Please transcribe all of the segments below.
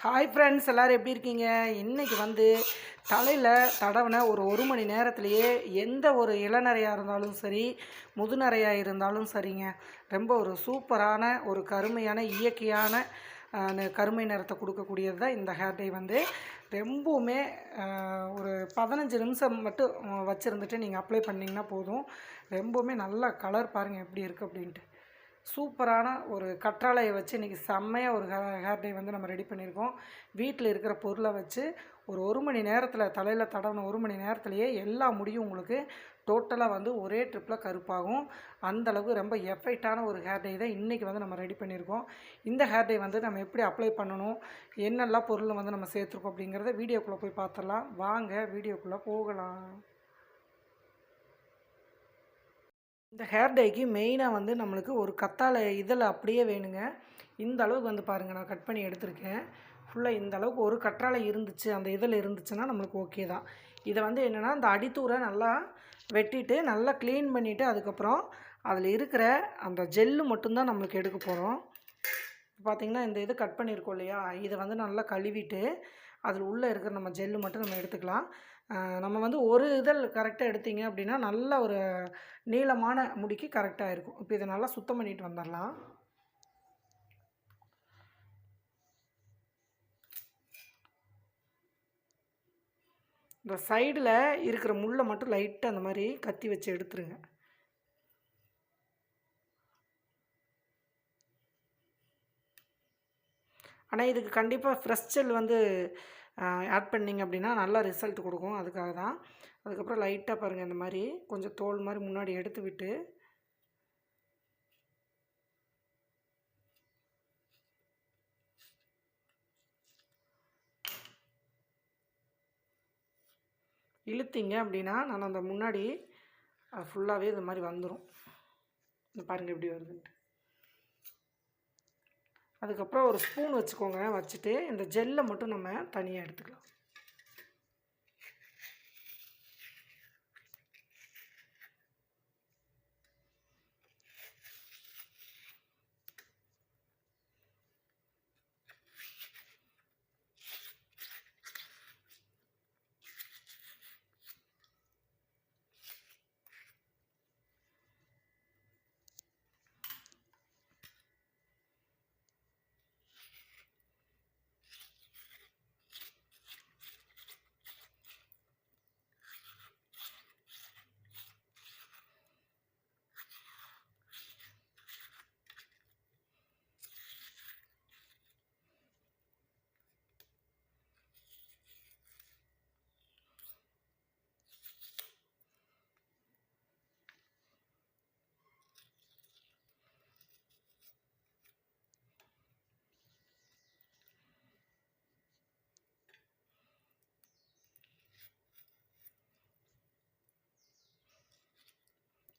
Hi friends, எல்லோரும் எப்படி இருக்கீங்க? இன்றைக்கி தலையில் தடவின ஒரு மணி நேரத்துலையே எந்த ஒரு இளநரையாக இருந்தாலும் சரி, முதுநரையாக இருந்தாலும் சரிங்க, ரொம்ப ஒரு சூப்பரான ஒரு கருமையான இயற்கையான கருமை நிறத்தை கொடுக்கக்கூடியது தான் இந்த ஹேர் டை. ரொம்பவுமே ஒரு 15 நிமிஷம் மட்டும் வச்சுருந்துட்டு நீங்கள் அப்ளை பண்ணிங்கன்னா போதும். ரொம்பவுமே நல்ல கலர் பாருங்கள் எப்படி இருக்குது அப்படின்ட்டு. சூப்பரான ஒரு கற்றாழையை வச்சு இன்றைக்கி செம்மையாக ஒரு ஹேர் டை நம்ம ரெடி பண்ணியிருக்கோம். வீட்டில் இருக்கிற பொருளை வச்சு ஒரு மணி நேரத்தில் தலையில் தடவின 1 மணி நேரத்துலையே எல்லா முடியும் உங்களுக்கு டோட்டலாக ஒரே ட்ரிப்பில் கருப்பாகும். அந்தளவுக்கு ரொம்ப எஃபெக்டான ஒரு ஹேர் டை தான் இன்றைக்கி நம்ம ரெடி பண்ணியிருக்கோம். இந்த ஹேர் டை நம்ம எப்படி அப்ளை பண்ணணும், என்னெல்லாம் பொருள் நம்ம சேர்த்துருக்கோம் அப்படிங்கிறத வீடியோக்குள்ளே போய் பார்த்துடலாம். வாங்க வீடியோக்குள்ளே போகலாம். இந்த ஹேர் டைக்கு மெயினாக நம்மளுக்கு ஒரு கத்தாழை இதழ் அப்படியே வேணுங்க. இந்த அளவுக்கு பாருங்கள், நான் கட் பண்ணி எடுத்திருக்கேன். ஃபுல்லாக இந்த அளவுக்கு ஒரு கற்றாழை இருந்துச்சு, அந்த இதழ் இருந்துச்சுன்னா நம்மளுக்கு ஓகே தான். இதை என்னென்னா அந்த அடித்தூரை நல்லா வெட்டிட்டு நல்லா க்ளீன் பண்ணிவிட்டு அதுக்கப்புறம் அதில் இருக்கிற அந்த ஜெல்லு மட்டும்தான் நம்மளுக்கு எடுக்க போகிறோம். பார்த்திங்கன்னா இந்த இது கட் பண்ணியிருக்கோம் இல்லையா, இதை நல்லா கழுவிட்டு அதில் உள்ளே இருக்கிற நம்ம ஜெல்லு மட்டும் நம்ம எடுத்துக்கலாம். நம்ம ஒரு இதழ் கரெக்டாக எடுத்திங்க அப்படின்னா நல்ல ஒரு நீளமான முடிக்கு கரெக்டாக இருக்கும். இப்போ இதை நல்லா சுத்தம் பண்ணிட்டு வந்துடலாம். இந்த சைடில் இருக்கிற முள்ளை மட்டும் லைட்டாக அந்த மாதிரி கத்தி வச்சு எடுத்துருங்க. ஆனால் இதுக்கு கண்டிப்பாக ஃப்ரெஷ் ஜெல் ஆட் பண்ணிங்க அப்படின்னா நல்லா ரிசல்ட் கொடுக்கும். அதுக்காக தான். அதுக்கப்புறம் லைட்டாக பாருங்கள், இந்த மாதிரி கொஞ்சம் தோல் மாதிரி முன்னாடி எடுத்து விட்டு இழுத்திங்க அப்படின்னா நான் அந்த முன்னாடி ஃபுல்லாகவே இது மாதிரி வந்துடும். பாருங்கள் எப்படி வருதுன்ட்டு. அதுக்கப்புறம் ஒரு ஸ்பூன் வச்சுக்கோங்க. வச்சுட்டு இந்த ஜெல்லை மட்டும் நம்ம தனியாக எடுத்துக்கலாம்.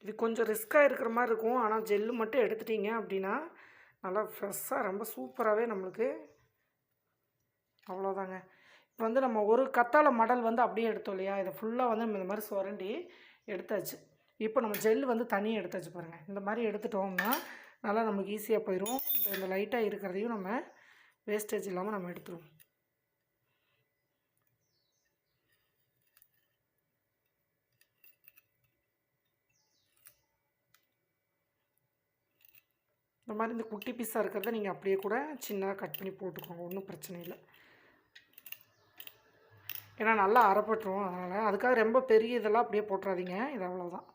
இது கொஞ்சம் ரிஸ்க்காக இருக்கிற மாதிரி இருக்கும். ஆனால் ஜெல்லு மட்டும் எடுத்துட்டிங்க அப்படின்னா நல்லா ஃப்ரெஷ்ஷாக ரொம்ப சூப்பராகவே நம்மளுக்கு அவ்வளோதாங்க. இப்போ நம்ம ஒரு கத்தாழை மடல் அப்படியே எடுத்தோம் இல்லையா, இதை ஃபுல்லாக நம்ம இந்த மாதிரி சுரண்டி எடுத்தாச்சு. இப்போ நம்ம ஜெல்லு தனியாக எடுத்தாச்சு பாருங்கள். இந்த மாதிரி எடுத்துட்டோம்னா நல்லா நமக்கு ஈஸியாக போயிடும். இந்த லைட்டாக இருக்கிறதையும் நம்ம வேஸ்டேஜ் இல்லாமல் நம்ம எடுத்துருவோம். இந்த மாதிரி இந்த குட்டி பீஸாக இருக்கிறத நீங்கள் அப்படியே கூட சின்னதாக கட் பண்ணி போட்டுக்கோங்க, ஒன்றும் பிரச்சனை இல்லை. ஏன்னா நல்லா அரைப்பட்டுரும். அதனால் அதுக்காக ரொம்ப பெரிய இதெல்லாம் அப்படியே போட்டுறாதீங்க. இது அவ்வளோதான்.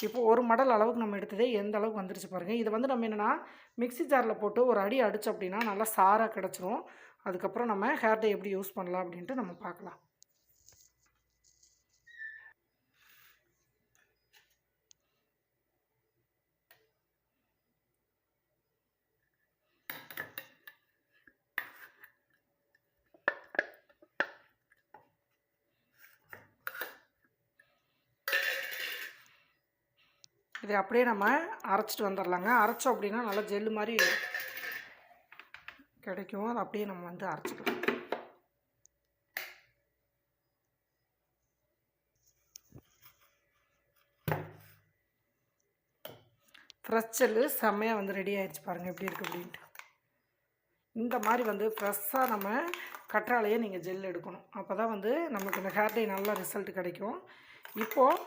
இப்போ ஒரு மடல் அளவுக்கு நம்ம எடுத்ததே எந்த அளவுக்கு வந்துருச்சு பாருங்கள். இதை நம்ம என்னென்னா மிக்ஸி ஜாரில் போட்டு ஒரு அடி அடித்தோம் அப்படின்னா நல்லா சாராக கிடச்சிரும். அதுக்கப்புறம் நம்ம ஹேர் டை எப்படி யூஸ் பண்ணலாம் அப்படின்ட்டு நம்ம பார்க்கலாம். இதை அப்படியே நம்ம அரைச்சிட்டு வந்துடலாங்க. அரைச்சோம் அப்படின்னா நல்லா ஜெல்லு மாதிரி கிடைக்கும். அதை அப்படியே நம்ம அரைச்சிக்கலாம். ஃப்ரெஷ் ஜெல்லு செம்மையாக ரெடி ஆகிடுச்சு பாருங்கள் எப்படி இருக்குது அப்படின்ட்டு. இந்த மாதிரி வந்து ஃப்ரெஷ்ஷாக நம்ம கற்றாழையே நீங்கள் ஜெல் எடுக்கணும். அப்போ தான் வந்து நமக்கு இந்த ஹேர் டை நல்ல ரிசல்ட் கிடைக்கும். இப்போது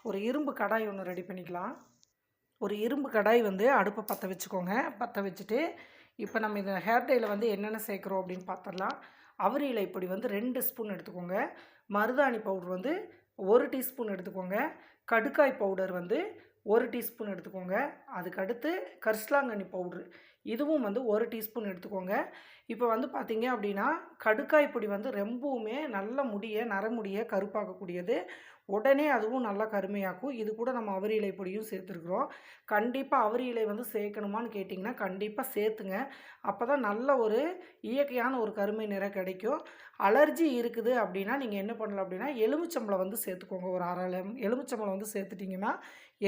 ஒரு இரும்பு கடாய் ஒன்று ரெடி பண்ணிக்கலாம். ஒரு இரும்பு கடாய் வந்து அடுப்பை பற்ற வச்சுக்கோங்க. பற்ற வச்சுட்டு இப்போ நம்ம இந்த ஹேர் டையில் வந்து என்னென்ன சேர்க்குறோம் அப்படின்னு பார்த்துடலாம். அவரி இலை பொடி வந்து 2 ஸ்பூன் எடுத்துக்கோங்க. மருதாணி பவுடர் வந்து 1 டீஸ்பூன் எடுத்துக்கோங்க. கடுக்காய் பவுடர் வந்து 1 டீஸ்பூன் எடுத்துக்கோங்க. அதுக்கடுத்து கரிசலாங்கண்ணி பவுட்ரு இதுவும் வந்து 1 டீஸ்பூன் எடுத்துக்கோங்க. இப்போ வந்து பார்த்திங்க அப்படின்னா கடுக்காய் பொடி வந்து ரொம்பவுமே நல்ல முடியை நரமுடியை கருப்பாக்கக்கூடியது. உடனே அதுவும் நல்லா கருமையாக்கும். இது கூட நம்ம அவரி இலை பொடியும் சேர்த்துருக்குறோம். கண்டிப்பாக அவரி இலை வந்து சேர்க்கணுமான்னு கேட்டிங்கன்னா கண்டிப்பாக சேர்த்துங்க. அப்போ தான் நல்ல ஒரு இயற்கையான ஒரு கருமை நிறம் கிடைக்கும். அலர்ஜி இருக்குது அப்படின்னா நீங்கள் என்ன பண்ணலாம் அப்படின்னா எலுமிச்சம்பழம் வந்து சேர்த்துக்கோங்க. ஒரு அரை எலுமிச்சம்பழம் வந்து சேர்த்துட்டிங்கன்னா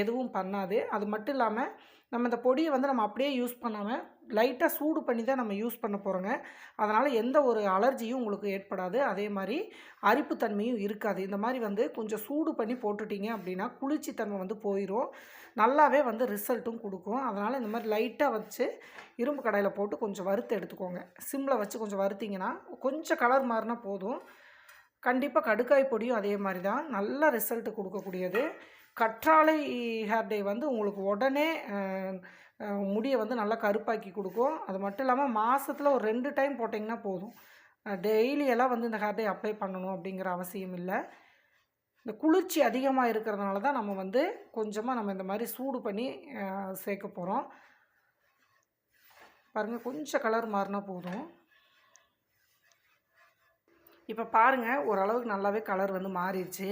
எதுவும் பண்ணாது. அது மட்டும் இல்லாமல் நம்ம இந்த பொடியை வந்து நம்ம அப்படியே யூஸ் பண்ணாமல் லைட்டாக சூடு பண்ணி தான் நம்ம யூஸ் பண்ண போகிறோங்க. அதனால் எந்த ஒரு அலர்ஜியும் உங்களுக்கு ஏற்படாது. அதே மாதிரி அரிப்புத்தன்மையும் இருக்காது. இந்த மாதிரி வந்து கொஞ்சம் சூடு பண்ணி போட்டுட்டிங்க அப்படின்னா குளிர்ச்சித்தன்மை வந்து போயிடும். நல்லாவே வந்து ரிசல்ட்டும் கொடுக்கும். அதனால் இந்த மாதிரி லைட்டாக வச்சு இரும்பு கடாயில் போட்டு கொஞ்சம் வறுத்து எடுத்துக்கோங்க. சிம்மில் வச்சு கொஞ்சம் வறுத்திங்கன்னா கொஞ்சம் கலர் மாறினா போதும். கண்டிப்பாக கடுக்காய் பொடியும் அதே மாதிரி தான் நல்ல ரிசல்ட்டு கொடுக்கக்கூடியது. கற்றாழை ஹேர் டை வந்து உங்களுக்கு உடனே முடியை வந்து நல்லா கருப்பாக்கி கொடுக்கும். அது மட்டும் இல்லாமல் மாதத்தில் ஒரு 2 டைம் போட்டிங்கன்னா போதும். டெய்லியெல்லாம் வந்து இந்த ஹேர் டை அப்ளை பண்ணணும் அப்படிங்கிற அவசியம் இல்லை. இந்த குளிர்ச்சி அதிகமாக இருக்கிறதுனால தான் நம்ம வந்து கொஞ்சமாக நம்ம இந்த மாதிரி சூடு பண்ணி சேர்க்க போகிறோம். பாருங்கள் கொஞ்சம் கலர் மாறினா போதும். இப்போ பாருங்கள் ஓரளவுக்கு நல்லாவே கலர் வந்து மாறிடுச்சு.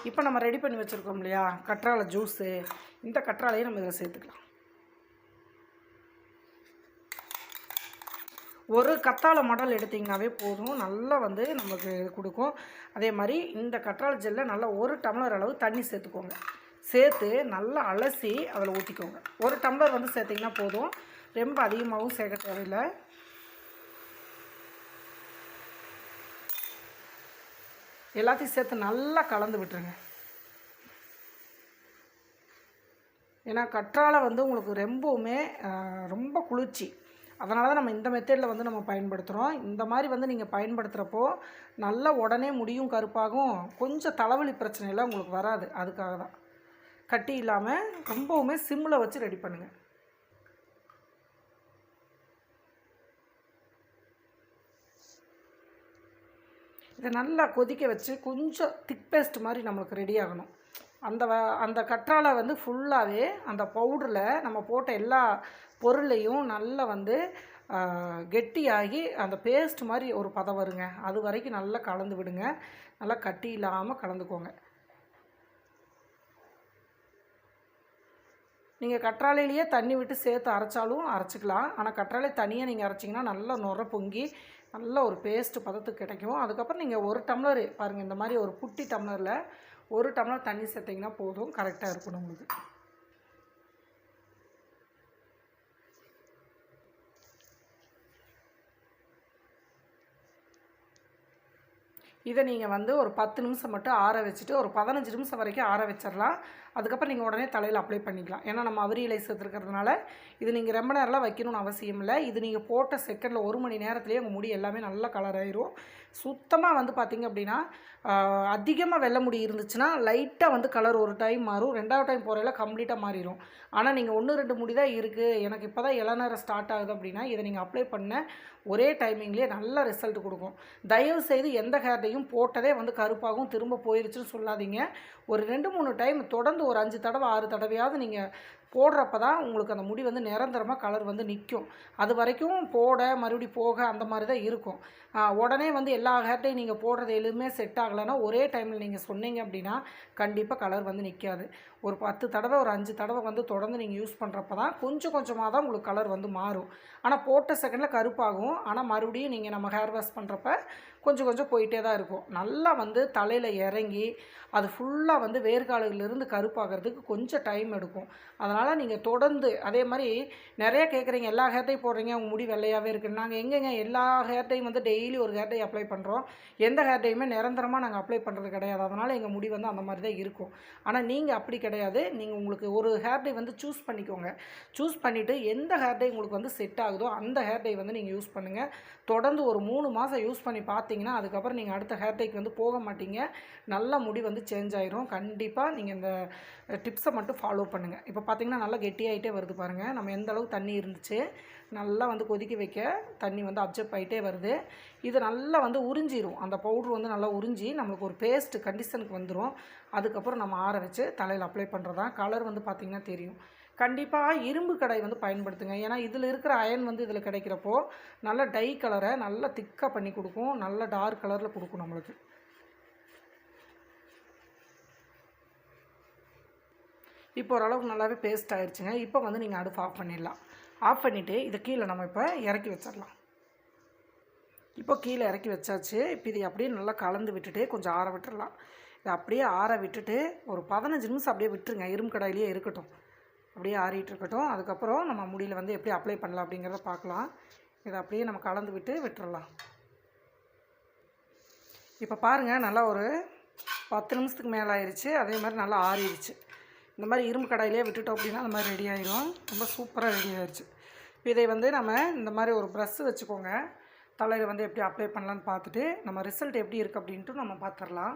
இப்போ நம்ம ரெடி பண்ணி வச்சுருக்கோம் இல்லையா கற்றாழை ஜூஸு, இந்த கற்றாழையை நம்ம இதில் சேர்த்துக்கலாம். ஒரு கத்தாழை மாடல் எடுத்திங்கனாவே போதும். நல்லா வந்து நமக்கு கொடுக்கும். அதே மாதிரி இந்த கற்றாழை ஜெல்லை நல்லா 1 டம்ளர் அளவு தண்ணி சேர்த்துக்கோங்க. சேர்த்து நல்லா அலசி அதில் ஊற்றிக்கோங்க. 1 டம்ளர் வந்து சேர்த்திங்கன்னா போதும். ரொம்ப அதிகமாகவும் சேர்க்க தேவையில்லை. எல்லாத்தையும் சேர்த்து நல்லா கலந்து விட்டுருங்க. ஏன்னா கற்றாழை வந்து உங்களுக்கு ரொம்பவுமே ரொம்ப குளிர்ச்சி. அதனால தான் நம்ம இந்த மெத்தடில் வந்து நம்ம பயன்படுத்துகிறோம். இந்த மாதிரி வந்து நீங்கள் பயன்படுத்துகிறப்போ நல்லா உடனே முடியும் கருப்பாகும். கொஞ்சம் தலைவலி பிரச்சனையெல்லாம் உங்களுக்கு வராது. அதுக்காக தான் கட்டி இல்லாமல் ரொம்பவுமே சிம்மில் வச்சு ரெடி பண்ணுங்கள். இதை நல்லா கொதிக்க வச்சு கொஞ்சம் திக் பேஸ்ட் மாதிரி நம்மளுக்கு ரெடி ஆகணும். அந்த கற்றாழை வந்து ஃபுல்லாகவே அந்த பவுடரில் நம்ம போட்ட எல்லா பொருளையும் நல்லா வந்து கெட்டியாகி அந்த பேஸ்ட் மாதிரி ஒரு பதம் வருங்க. அது வரைக்கும் நல்லா கலந்து விடுங்க. நல்லா கட்டி இல்லாமல் கலந்துக்கோங்க. நீங்கள் கற்றாழையிலேயே தண்ணி விட்டு சேர்த்து அரைச்சாலும் அரைச்சிக்கலாம். ஆனால் கற்றாழை தனியாக நீங்கள் அரைச்சிங்கன்னா நல்லா நுர பொங்கி நல்ல ஒரு பேஸ்ட்டு பதத்துக்கு கிடைக்கும். அதுக்கப்புறம் நீங்கள் 1 டம்ளர் பாருங்கள், இந்த மாதிரி ஒரு குட்டி டம்ளரில் 1 டம்ளர் தண்ணி சேர்த்திங்கன்னா போதும். கரெக்டாக இருக்கும் உங்களுக்கு. இதை நீங்கள் வந்து ஒரு 10 நிமிஷம் மட்டும் ஆற வச்சுட்டு ஒரு 15 நிமிஷம் வரைக்கும் ஆற வச்சிடலாம். அதுக்கப்புறம் நீங்கள் உடனே தலையில் அப்ளை பண்ணிக்கலாம். ஏன்னா நம்ம அவரி இலை சேர்த்துருக்கிறதுனால இது நீங்கள் ரொம்ப நேரம்லாம் வைக்கணும்னு அவசியம் இல்லை. இது நீங்கள் போட்ட செகண்டில் 1 மணி நேரத்துலேயே உங்கள் முடி எல்லாமே நல்லா கலர் ஆயிரும். சுத்தமாக வந்து பார்த்திங்க அப்படின்னா அதிகமாக வெள்ளை முடி இருந்துச்சுன்னா லைட்டாக வந்து கலர் ஒரு டைம் மாறும். 2வது டைம் போகிறதில்ல கம்ப்ளீட்டாக மாறிடும். ஆனால் நீங்கள் 1, 2 முடி தான் இருக்குது, எனக்கு இப்போ தான் இளநரை ஸ்டார்ட் ஆகுது அப்படின்னா இதை நீங்கள் அப்ளை பண்ண ஒரே டைமிங்லேயே நல்ல ரிசல்ட் கொடுக்கும். தயவு செய்து எந்த ஹேர் டையும் போட்டதே வந்து கருப்பாகவும் திரும்ப போயிடுச்சுன்னு சொல்லாதீங்க. ஒரு 2, 3 டைம் தொடர்ந்து ஒரு 5 தடவை 6 தடவையாவது நீங்கள் போடுறப்ப தான் உங்களுக்கு அந்த முடி வந்து நிரந்தரமாக கலர் வந்து நிற்கும். அது வரைக்கும் போட மறுபடி போக அந்த மாதிரி தான் இருக்கும். உடனே வந்து எல்லா ஹேர்டையும் நீங்கள் போடுறது எதுவுமே செட் ஆகலைன்னா ஒரே டைமில் நீங்கள் சொன்னீங்க அப்படின்னா கண்டிப்பாக கலர் வந்து நிற்காது. ஒரு 10 தடவை ஒரு 5 தடவை வந்து தொடர்ந்து நீங்கள் யூஸ் பண்ணுறப்ப தான் கொஞ்சம் கொஞ்சமாக தான் உங்களுக்கு கலர் வந்து மாறும். ஆனால் போட்ட செகண்டில் கருப்பாகும். ஆனால் மறுபடியும் நீங்கள் நம்ம ஹேர் வாஷ் பண்ணுறப்ப கொஞ்சம் கொஞ்சம் போயிட்டே தான் இருக்கும். நல்லா வந்து தலையில் இறங்கி அது ஃபுல்லாக வந்து வேர்க்காலுகளிலிருந்து கருப்பாகிறதுக்கு கொஞ்சம் டைம் எடுக்கும். அதனால் அதனால் நீங்கள் தொடர்ந்து அதே மாதிரி நிறையா கேட்குறீங்க, எல்லா ஹேர் டை போடுறீங்க உங்கள் முடி வெள்ளையாகவே இருக்குது. நாங்கள் எங்கெங்க எல்லா ஹேர் டையும் வந்து டெய்லி ஒரு ஹேர் டை அப்ளை பண்ணுறோம். எந்த ஹேர் டையுமே நிரந்தரமாக நாங்கள் அப்ளை பண்ணுறது கிடையாது. அதனால் எங்கள் முடி வந்து அந்த மாதிரி தான் இருக்கும். ஆனால் நீங்கள் அப்படி கிடையாது. நீங்கள் உங்களுக்கு ஒரு ஹேர் டை வந்து சூஸ் பண்ணிக்கோங்க. சூஸ் பண்ணிவிட்டு எந்த ஹேர் டை உங்களுக்கு வந்து செட் ஆகுதோ அந்த ஹேர் டை வந்து நீங்கள் யூஸ் பண்ணுங்கள். தொடர்ந்து ஒரு 3 மாதம் யூஸ் பண்ணி பார்த்தீங்கன்னா அதுக்கப்புறம் நீங்கள் அடுத்த ஹேர் டைக்கு வந்து போக மாட்டீங்க. நல்ல முடி வந்து சேஞ்ச் ஆயிரும். கண்டிப்பாக நீங்கள் இந்த டிப்ஸை மட்டும் ஃபாலோ பண்ணுங்கள். இப்போ பார்த்தீங்கன்னா நல்லா கெட்டியாகிட்டே வருது பாருங்கள். நம்ம எந்த அளவுக்கு தண்ணி இருந்துச்சு நல்லா வந்து கொதிக்க வைக்க தண்ணி வந்து அப்சர்வ் ஆகிட்டே வருது. இது நல்லா வந்து உறிஞ்சிரும். அந்த பவுட்ரு வந்து நல்லா உறிஞ்சி நம்மளுக்கு ஒரு பேஸ்ட் கண்டிஷனுக்கு வந்துடும். அதுக்கப்புறம் நம்ம ஆற வச்சு தலையில் அப்ளை பண்ணுறதா. கலர் வந்து பார்த்திங்கன்னா தெரியும். கண்டிப்பாக இரும்பு கடாய் வந்து பயன்படுத்துங்க. ஏன்னா இதில் இருக்கிற அயன் வந்து இதில் கிடைக்கிறப்போ நல்ல டை கலரை நல்லா திக்காக பண்ணி கொடுக்கும். நல்ல டார்க் கலரில் கொடுக்கும் நம்மளுக்கு. இப்போ ஓரளவுக்கு நல்லாவே பேஸ்ட் ஆகிடுச்சுங்க. இப்போ வந்து நீங்கள் அடுப்பு ஆஃப் பண்ணிடலாம். ஆஃப் பண்ணிவிட்டு இதை கீழே நம்ம இப்போ இறக்கி வச்சிடலாம். இப்போ கீழே இறக்கி வச்சாச்சு. இப்போ இதை அப்படியே நல்லா கலந்து விட்டுட்டு கொஞ்சம் ஆற விட்டுடலாம். இதை அப்படியே ஆற விட்டுட்டு ஒரு 15 நிமிஷம் அப்படியே விட்டுருங்க. இரும்பு கடாயிலே இருக்கட்டும், அப்படியே ஆறிட்டு இருக்கட்டும். அதுக்கப்புறம் நம்ம முடியில் வந்து எப்படி அப்ளை பண்ணலாம் அப்படிங்கிறத பார்க்கலாம். இதை அப்படியே நம்ம கலந்து விட்டுறலாம். இப்போ பாருங்கள் நல்லா ஒரு 10 நிமிஷத்துக்கு மேலே ஆயிடுச்சு. அதே மாதிரி நல்லா ஆறிடுச்சு. இந்த மாதிரி இரும்பு கடாயிலே விட்டுட்டோம் அப்படின்னா அந்த மாதிரி ரெடி ஆயிரும். ரொம்ப சூப்பராக ரெடி ஆயிடுச்சு. இப்போ இதை வந்து நம்ம இந்த மாதிரி ஒரு ப்ரஷ் வச்சுக்கோங்க. தலையில் வந்து எப்படி அப்ளை பண்ணலான்னு பார்த்துட்டு நம்ம ரிசல்ட் எப்படி இருக்குது அப்படின்ட்டு நம்ம பார்த்துடலாம்.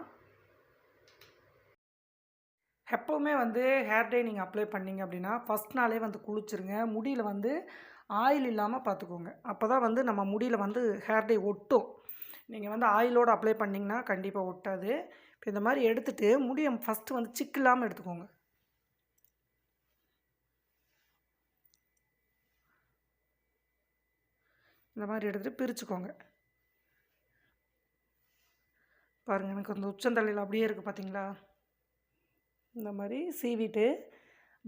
எப்போவுமே வந்து ஹேர் டை நீங்கள் அப்ளை பண்ணிங்க அப்படின்னா ஃபஸ்ட் நாளே வந்து குளிச்சுருங்க. முடியில் வந்து ஆயில் இல்லாமல் பார்த்துக்கோங்க. அப்போ தான் வந்து நம்ம முடியில் வந்து ஹேர் டை ஒட்டும். நீங்கள் வந்து ஆயிலோடு அப்ளை பண்ணிங்கன்னா கண்டிப்பாக ஒட்டாது. இப்போ இந்த மாதிரி எடுத்துகிட்டு முடியை ஃபஸ்ட்டு வந்து சிக்கு இல்லாமல் எடுத்துக்கோங்க. இந்த மாதிரி எடுத்துகிட்டு பிரிச்சுக்கோங்க. பாருங்கள் எனக்கு அந்த உச்சந்தலையில் அப்படியே இருக்குது பார்த்தீங்களா? இந்த மாதிரி சீவிட்டு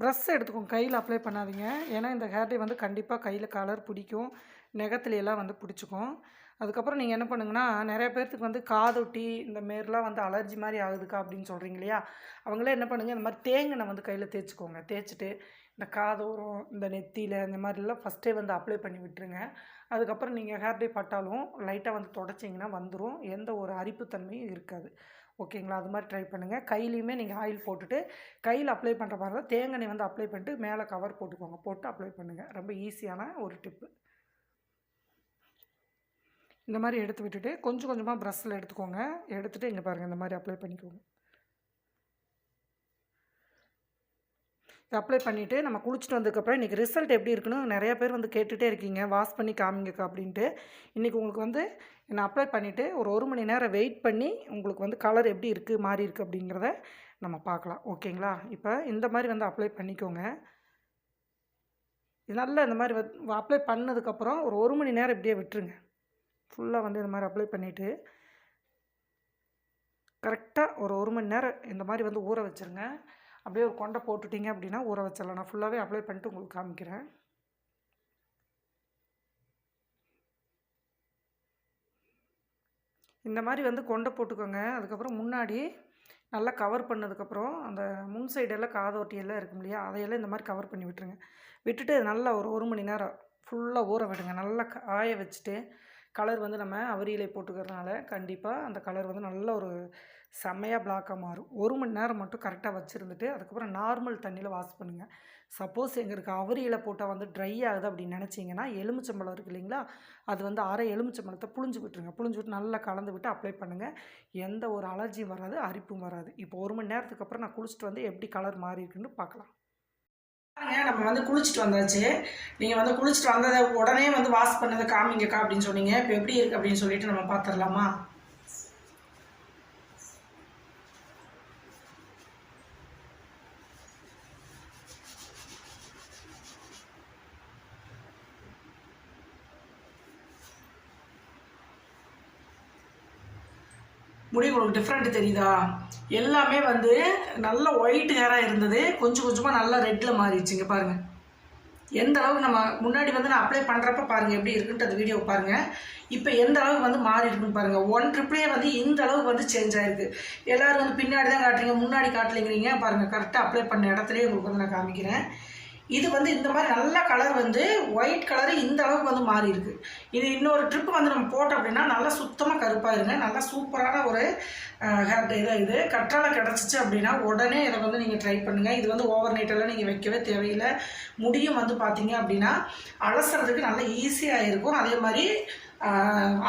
ப்ரஷ் எடுத்துக்கோங்க. கையில் அப்ளை பண்ணாதீங்க. ஏன்னா இந்த ஹேர் டை வந்து கண்டிப்பாக கையில் கலர் பிடிக்கும், நெகத்துலையெல்லாம் வந்து பிடிச்சிக்கும். அதுக்கப்புறம் நீங்கள் என்ன பண்ணுங்கன்னா, நிறைய பேர்த்துக்கு வந்து காதொட்டி இந்த மாரிலாம் வந்து அலர்ஜி மாதிரி ஆகுதுக்கா அப்படின்னு சொல்கிறீங்க இல்லையா? அவங்களே என்ன பண்ணுங்கள், இந்த மாதிரி தேங்கெண்ணெய் வந்து கையில் தேய்ச்சிக்கோங்க. தேய்ச்சிட்டு இந்த காதோரம் இந்த நெத்தியில் இந்த மாதிரிலாம் ஃபஸ்ட்டே வந்து அப்ளை பண்ணி விட்டுருங்க. அதுக்கப்புறம் நீங்கள் ஹேர் டை பட்டாலும் லைட்டாக வந்து தொடச்சிங்கன்னா வந்துடும். எந்த ஒரு அரிப்புத்தன்மையும் இருக்காது. ஓகேங்களா? அது மாதிரி ட்ரை பண்ணுங்கள். கையிலையுமே நீங்கள் ஆயில் போட்டுட்டு கையில் அப்ளை பண்ணுற மாதிரி தான் தேங்காய் வந்து அப்ளை பண்ணிட்டு மேலே கவர் போட்டுக்கோங்க. போட்டு அப்ளை பண்ணுங்கள். ரொம்ப ஈஸியான ஒரு டிப்பு. இந்த மாதிரி எடுத்து விட்டுட்டு கொஞ்சம் கொஞ்சமாக ப்ரஷ்ஷில் எடுத்துக்கோங்க. எடுத்துகிட்டு இங்கே பாருங்கள் இந்த மாதிரி அப்ளை பண்ணிக்கோங்க. அப்ளை பண்ணிவிட்டு நம்ம குளிச்சுட்டு வந்ததுக்கப்புறம் இன்றைக்கி ரிசல்ட் எப்படி இருக்குன்னு நிறைய பேர் வந்து கேட்டுகிட்டே இருக்கீங்க, வாஷ் பண்ணி காமிங்கக்கா அப்படின்ட்டு. இன்றைக்கி உங்களுக்கு வந்து நான் அப்ளை பண்ணிவிட்டு ஒரு 1 மணி நேரம் வெயிட் பண்ணி உங்களுக்கு வந்து கலர் எப்படி இருக்குது மாறி இருக்குது அப்படிங்கிறத நம்ம பார்க்கலாம். ஓகேங்களா? இப்போ இந்த மாதிரி வந்து அப்ளை பண்ணிக்கோங்க. இது நல்லா இந்த மாதிரி அப்ளை பண்ணதுக்கப்புறம் ஒரு 1 மணி நேரம் இப்படியே விட்டுருங்க. ஃபுல்லாக வந்து இந்த மாதிரி அப்ளை பண்ணிவிட்டு கரெக்டாக ஒரு 1 மணி நேரம் இந்த மாதிரி வந்து ஊற வச்சுருங்க. அப்படியே ஒரு கொண்டை போட்டுட்டிங்க அப்படின்னா ஊற வச்சிடலாம். நான் ஃபுல்லாகவே அப்ளை பண்ணிட்டு உங்களுக்கு காமிக்கிறேன். இந்த மாதிரி வந்து கொண்டை போட்டுக்கோங்க. அதுக்கப்புறம் முன்னாடி நல்லா கவர் பண்ணதுக்கப்புறம் அந்த முன் சைடெல்லாம் காதோட்டியெல்லாம் இருக்கும் இல்லையா, அதையெல்லாம் இந்த மாதிரி கவர் பண்ணி விட்டுருங்க. விட்டுட்டு நல்லா ஒரு 1 மணி நேரம் ஃபுல்லாக ஊற விடுங்க. நல்லா காய வச்சுட்டு கலர் வந்து நம்ம அவரியிலை போட்டுக்கிறதுனால கண்டிப்பாக அந்த கலர் வந்து நல்ல ஒரு செம்மையாக பிளாக்காக மாறும். 1 மணி நேரம் மட்டும் கரெக்டாக வச்சுருந்துட்டு அதுக்கப்புறம் நார்மல் தண்ணியில் வாஷ் பண்ணுங்கள். சப்போஸ் எங்களுக்கு அவரியிலை போட்டால் வந்து ட்ரை ஆகுது அப்படின்னு நினச்சிங்கன்னா எலுமிச்சம்பழம் இருக்குது இல்லைங்களா, அது வந்து அரை எலுமிச்சம்பழத்தை புழிஞ்சு விட்டுருங்க. புழிஞ்சு விட்டு நல்லா கலந்து விட்டு அப்ளை பண்ணுங்கள். எந்த ஒரு அலர்ஜியும் வராது, அரிப்பும் வராது. இப்போ 1 மணி நேரத்துக்கு அப்புறம் நான் குளிச்சுட்டு வந்து எப்படி கலர் மாறி இருக்குன்னு பார்க்கலாம். நம்ம வந்து குளிச்சுட்டு வந்தாச்சு. நீங்கள் வந்து குளிச்சுட்டு வந்ததை உடனே வந்து வாஷ் பண்ணதை காமிங்கக்கா அப்படின்னு சொன்னீங்க. இப்போ எப்படி இருக்குது அப்படின்னு சொல்லிட்டு நம்ம பார்த்துடலாமா? முடி உங்களுக்கு டிஃப்ரெண்ட் தெரியுதா? எல்லாமே வந்து நல்ல ஒயிட் ஹேராக இருந்தது, கொஞ்சம் கொஞ்சமாக நல்லா ரெட்டில் மாறிடுச்சுங்க பாருங்கள். எந்த அளவுக்கு நம்ம முன்னாடி வந்து நான் அப்ளை பண்ணுறப்ப பாருங்கள் எப்படி இருக்குன்ட்டு அந்த வீடியோ பாருங்கள். இப்போ எந்த அளவுக்கு வந்து மாறி இருக்குன்னு பாருங்கள். 1 ட்ரிப்லேயே வந்து இந்த அளவுக்கு வந்து சேஞ்ச் ஆகிருக்கு. எல்லோரும் வந்து பின்னாடி தான் காட்டுறீங்க, முன்னாடி காட்டலைங்கிறீங்க. பாருங்கள் கரெக்டாக அப்ளை பண்ண இடத்துலேயே உங்களுக்கு வந்து நான் காமிக்கிறேன். இது வந்து இந்த மாதிரி நல்ல கலர் வந்து ஒயிட் கலரு இந்த அளவுக்கு வந்து மாறி இருக்கு. இது இன்னொரு ட்ரிப் வந்து நம்ம போட்டோம் அப்படின்னா நல்லா சுத்தமாக கருப்பாயிருங்க. நல்லா சூப்பரான ஒரு ஹேர் இது கற்றாழை கிடச்சிச்சு அப்படின்னா உடனே இதை வந்து நீங்கள் ட்ரை பண்ணுங்கள். இது வந்து ஓவர் நைட்டெல்லாம் நீங்கள் வைக்கவே தேவையில்லை. முடியும் வந்து பார்த்தீங்க அப்படின்னா அலசுறதுக்கு நல்லா ஈஸியாக இருக்கும். அதே மாதிரி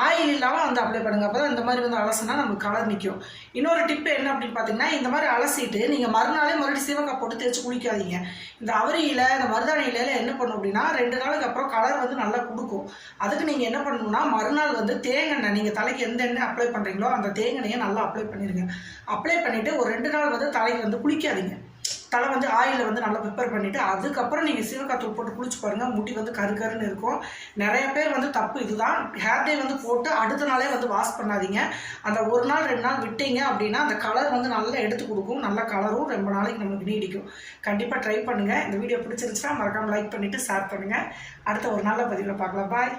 ஆயில் இல்லாமல் வந்து அப்ளை பண்ணுங்கள். அப்போ தான் இந்த மாதிரி வந்து அலசுனா நமக்கு கலர் நிற்கும். இன்னொரு டிப்பு என்ன அப்படின்னு பார்த்தீங்கன்னா, இந்த மாதிரி அலசிட்டு நீங்கள் மறுபடியும் சீவக்காய் போட்டு தேய்ச்சி குளிக்காதீங்க. இந்த அவரியில் இந்த மருதாணி இலையில என்ன பண்ணும் அப்படின்னா 2 நாளுக்கு அப்புறம் கலர் வந்து நல்லா கொடுக்கும். அதுக்கு நீங்கள் என்ன பண்ணணும்னா மறுநாள் வந்து தேங்காய் நீங்கள் தலைக்கு எந்த எண்ணெய் அப்ளை பண்ணுறீங்களோ அந்த தேங்காயை நல்லா அப்ளை பண்ணிடுங்க. அப்ளை பண்ணிவிட்டு ஒரு 2 நாள் வந்து தலைக்கு வந்து குளிக்காதீங்க. தலை வந்து ஆயிலில் வந்து நல்லா ப்ரிப்பேர் பண்ணிவிட்டு அதுக்கப்புறம் நீங்கள் சீவக்காய் தூள் போட்டு குளிச்சு பாருங்கள். முடி வந்து கருன்னு இருக்கும். நிறைய பேர் வந்து தப்பு இதுதான், ஹேர் டே வந்து போட்டு அடுத்த நாளே வந்து வாஷ் பண்ணாதீங்க. அந்த 1 நாள் 2 நாள் விட்டீங்க அப்படின்னா அந்த கலர் வந்து நல்லா எடுத்து கொடுக்கும். நல்ல கலரும் ரொம்ப நாளைக்கு நமக்கு நீடிக்கும். கண்டிப்பாக ட்ரை பண்ணுங்கள். இந்த வீடியோ பிடிச்சிருந்துச்சுன்னா மறக்காமல் லைக் பண்ணிவிட்டு ஷேர் பண்ணுங்கள். அடுத்த ஒரு நல்ல பதிவில் பார்க்கலாம். பாய்.